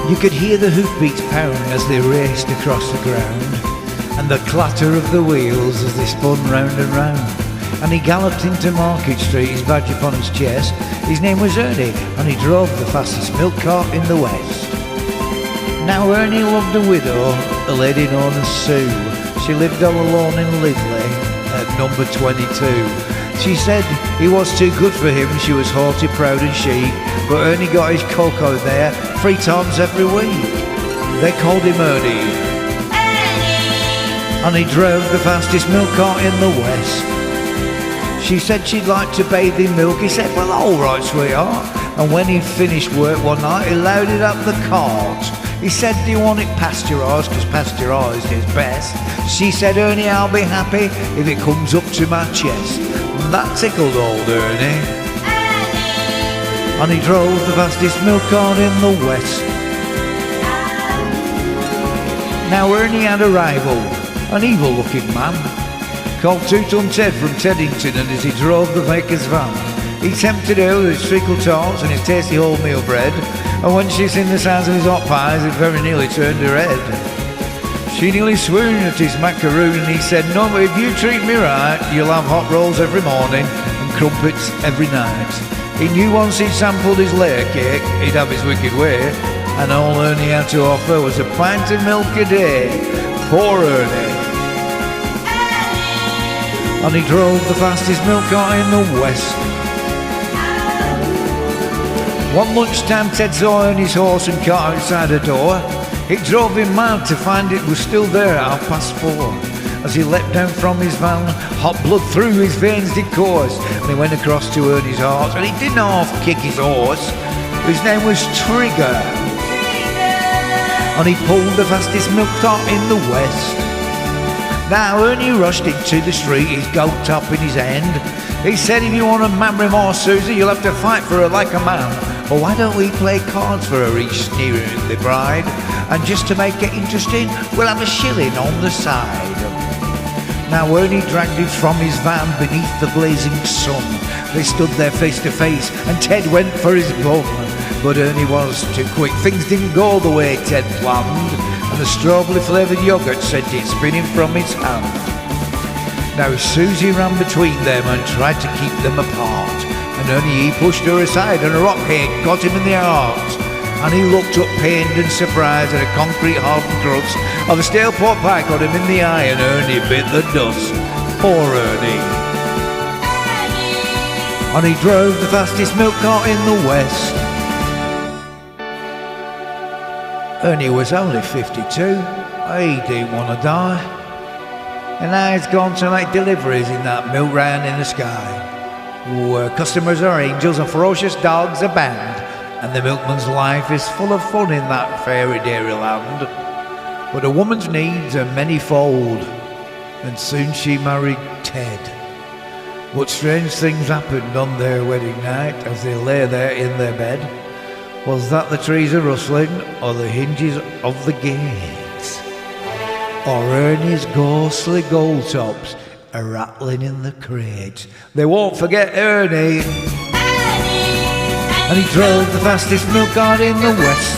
You could hear the hoofbeats pound as they raced across the ground, and the clatter of the wheels as they spun round and round. And he galloped into Market Street, his badge upon his chest. His name was Ernie, and he drove the fastest milk cart in the West. Now Ernie loved a widow, a lady known as Sue. She lived all alone in Lidley at number 22. She said he was too good for him, she was haughty, proud and chic, but Ernie got his cocoa there 3 times every week. They called him Ernie, and he drove the fastest milk cart in the West. She said she'd like to bathe in milk. He said, well, all right, sweetheart. And when he'd finished work one night, he loaded up the cart. He said, do you want it pasteurised? Because pasteurised is best. She said, Ernie, I'll be happy if it comes up to my chest. And that tickled old Ernie. And he drove the fastest milk cart in the West. Now Ernie had a rival, an evil-looking man, called Two-Ton Ted from Teddington, and as he drove the baker's van, he tempted her with his treacle tarts and his tasty wholemeal bread, and when she seen the size of his hot pies, it very nearly turned her head. She nearly swooned at his macaroon, and he said, no, but if you treat me right, you'll have hot rolls every morning and crumpets every night. He knew once he'd sampled his layer cake, he'd have his wicked way, and all Ernie had to offer was a pint of milk a day. Poor Ernie. And he drove the fastest milk cart in the West. One lunchtime, Ted saw Ernie's horse and cart outside her door. It drove him mad to find it was still there at 4:30. As he leapt down from his van, hot blood through his veins did course, and he went across to Ernie's heart, and he didn't half kick his horse. His name was Trigger. And he pulled the fastest milk cart in the West. Now Ernie rushed into the street, his goat top in his hand. He said, if you want to marry more Susie, you'll have to fight for her like a man. Or why don't we play cards for her, each sneeringly bride? And just to make it interesting, we'll have a shilling on the side. Now Ernie dragged him from his van beneath the blazing sun. They stood there face to face, and Ted went for his bum. But Ernie was too quick, things didn't go the way Ted planned, and the strawberry flavoured yoghurt sent it spinning from his hand. Now Susie ran between them and tried to keep them apart, and Ernie pushed her aside, and a rock cake got him in the heart. And he looked up pained and surprised at a concrete hardened crust of a stale pork pie got him in the eye, and Ernie bit the dust. Poor Ernie. And he drove the fastest milk cart in the West. Ernie was only 52, he didn't want to die, and now he's gone to make deliveries in that milk round in the sky, where customers are angels and ferocious dogs abound, and the milkman's life is full of fun in that fairy dairy land. But a woman's needs are many-fold, and soon she married Ted. But strange things happened on their wedding night as they lay there in their bed. Was that the trees are rustling, or the hinges of the gates, or Ernie's ghostly gold tops are rattling in the crates? They won't forget Ernie. And he drove the fastest milk cart in the West.